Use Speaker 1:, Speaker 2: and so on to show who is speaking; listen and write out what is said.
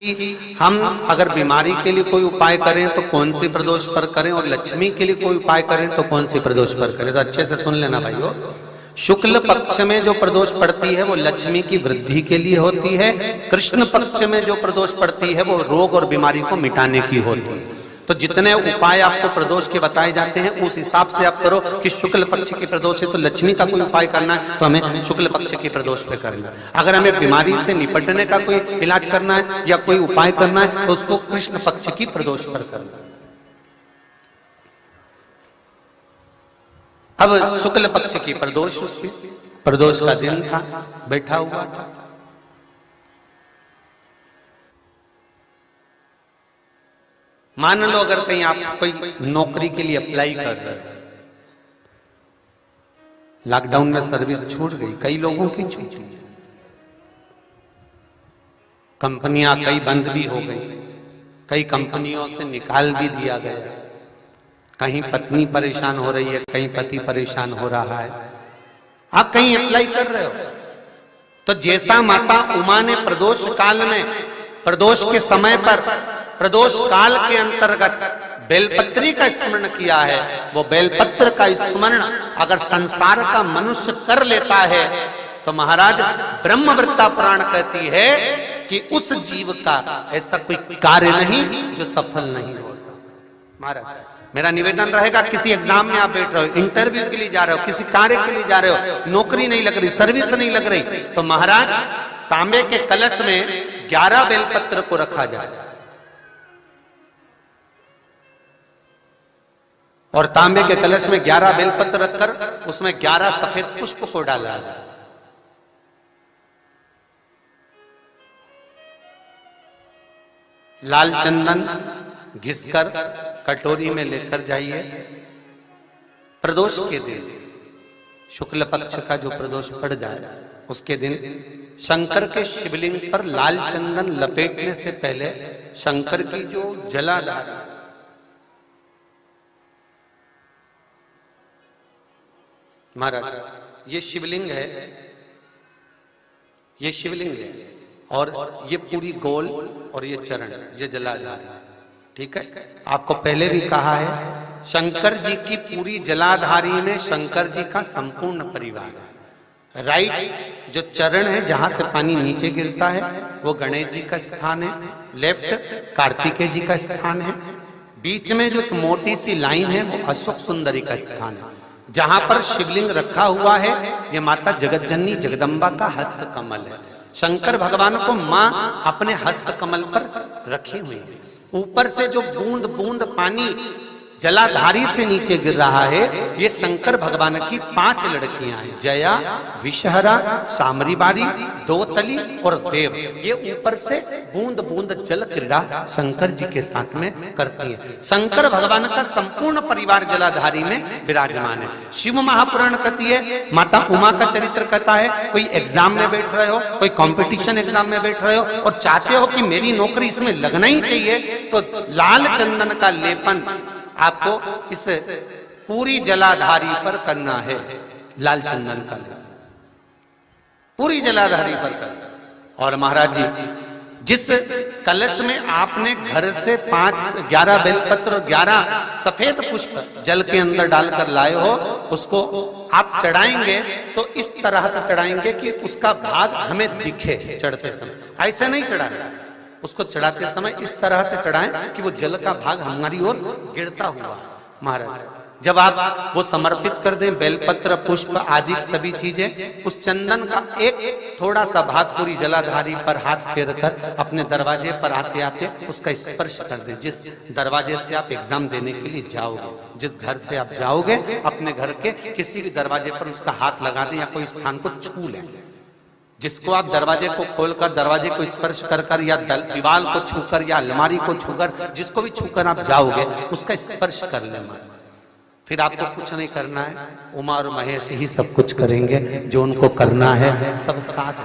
Speaker 1: हम अगर बीमारी के लिए कोई उपाय करें तो कौन सी प्रदोष पर करें, और लक्ष्मी के लिए कोई उपाय करें तो कौन सी प्रदोष पर करें। तो अच्छे से सुन लेना भाइयों, शुक्ल पक्ष में जो प्रदोष पड़ती है वो लक्ष्मी की वृद्धि के लिए होती है। कृष्ण पक्ष में जो प्रदोष पड़ती है वो रोग और बीमारी को मिटाने की होती है। तो जितने उपाय आपको प्रदोष के बताए जाते हैं उस हिसाब से आप करो कि शुक्ल पक्ष की प्रदोष है तो लक्ष्मी का कोई उपाय करना है तो हमें शुक्ल पक्ष की प्रदोष पे करना है। अगर हमें बीमारी से निपटने का कोई इलाज करना है या कोई उपाय करना है तो उसको कृष्ण पक्ष की प्रदोष पर करना है। अब शुक्ल पक्ष की प्रदोष, उसकी प्रदोष का दिन था, बैठा हुआ था। मान लो अगर कहीं आप कोई नौकरी के लिए अप्लाई कर रहे हो, लॉकडाउन में सर्विस छूट गई, कई लोगों की छूटी, कंपनियां कई बंद भी हो गई, कई कंपनियों से निकाल भी दिया गया, कहीं पत्नी परेशान हो रही है, कहीं पति परेशान हो रहा है, आप कहीं अप्लाई कर रहे हो तो जैसा माता उमा ने प्रदोष काल में, प्रदोष के समय पर, प्रदोष काल के अंतर्गत बेलपत्री का स्मरण किया है, वो बेलपत्र का स्मरण अगर संसार का मनुष्य कर लेता है तो महाराज ब्रह्मवृत्ता पुराण कहती है कि उस जीव का ऐसा कोई कार्य नहीं जो सफल नहीं होता। महाराज मेरा निवेदन रहेगा, किसी एग्जाम में आप बैठ रहे हो, इंटरव्यू के लिए जा रहे हो, किसी कार्य के लिए जा रहे हो, नौकरी नहीं लग रही, सर्विस नहीं लग रही, तो महाराज तांबे के कलश में 11 बेलपत्र को रखा जाए और तांबे के कलश में 11 बेलपत्र रखकर उसमें 11 सफेद पुष्प को डाला जाए। लाल चंदन घिसकर कटोरी में लेकर जाइए। प्रदोष के दिन, शुक्ल पक्ष का जो प्रदोष पड़ जाए उसके दिन शंकर के शिवलिंग पर लाल चंदन लपेटने से पहले शंकर की जो जलाधार, महाराज ये शिवलिंग है, ये शिवलिंग है और ये पूरी गोल और ये चरण, ये जलाधार, ठीक है। आपको पहले भी कहा है शंकर जी की पूरी जलाधारी में शंकर जी का संपूर्ण परिवार है। राइट जो चरण है जहां से पानी नीचे गिरता है वो गणेश जी का स्थान है, लेफ्ट कार्तिकेय जी का स्थान है, बीच में जो एक मोटी सी लाइन है वो अशोक सुंदरी का स्थान है। जहां पर शिवलिंग रखा हुआ है ये माता जगत जननी जगदम्बा का हस्त कमल है। शंकर भगवान को मां अपने हस्त कमल पर रखी हुई है। ऊपर से जो बूंद बूंद पानी जलाधारी से नीचे गिर रहा है ये शंकर भगवान की 5 लड़कियां हैं, जया, विषहरा, सामरीबारी, दोतली और देव। ये ऊपर से बूंद बूंद जल क्रीड़ा शंकर जी के साथ में करती हैं। शंकर भगवान का संपूर्ण परिवार जलाधारी में विराजमान है। शिव महापुराण कहती है, माता उमा का चरित्र कहता है, कोई एग्जाम में बैठ रहे हो, कोई कंपटीशन एग्जाम में बैठ रहे हो और चाहते हो कि मेरी नौकरी इसमें लगना ही चाहिए तो लाल चंदन का लेपन आपको इस पूरी जलाधारी पर करना है। लाल चंदन का लेपन पूरी जलाधारी पर करना। और महाराज जी जिस कलश में आपने घर से 11 बेलपत्र और 11 सफेद पुष्प जल के अंदर डालकर लाए हो उसको आप चढ़ाएंगे तो इस तरह से चढ़ाएंगे कि उसका भाग हमें दिखे चढ़ते समय, ऐसे नहीं चढ़ाना, उसको चढ़ाते समय इस तरह से चढ़ाएं कि वो जल का भाग हमारी ओर गिरता हुआ। महाराज जब आप वो समर्पित कर दें बेलपत्र पुष्प आदि सभी चीजें, उस चंदन का एक थोड़ा सा भाग पूरी जलाधारी पर हाथ फेर कर अपने दरवाजे पर आते आते उसका स्पर्श कर दें। जिस दरवाजे से आप एग्जाम देने के लिए जाओगे, जिस घर से आप जाओगे अपने घर के किसी भी दरवाजे पर उसका हाथ लगा दें या कोई स्थान को छू लें। जिसको आप दरवाजे को खोलकर दरवाजे को स्पर्श कर कर या दीवार को छूकर या अलमारी को छूकर जिसको भी छूकर आप जाओगे उसका स्पर्श कर लेना। फिर आपको कुछ नहीं करना है, उमा और महेश ही सब कुछ करेंगे, जो उनको करना है सब साथ।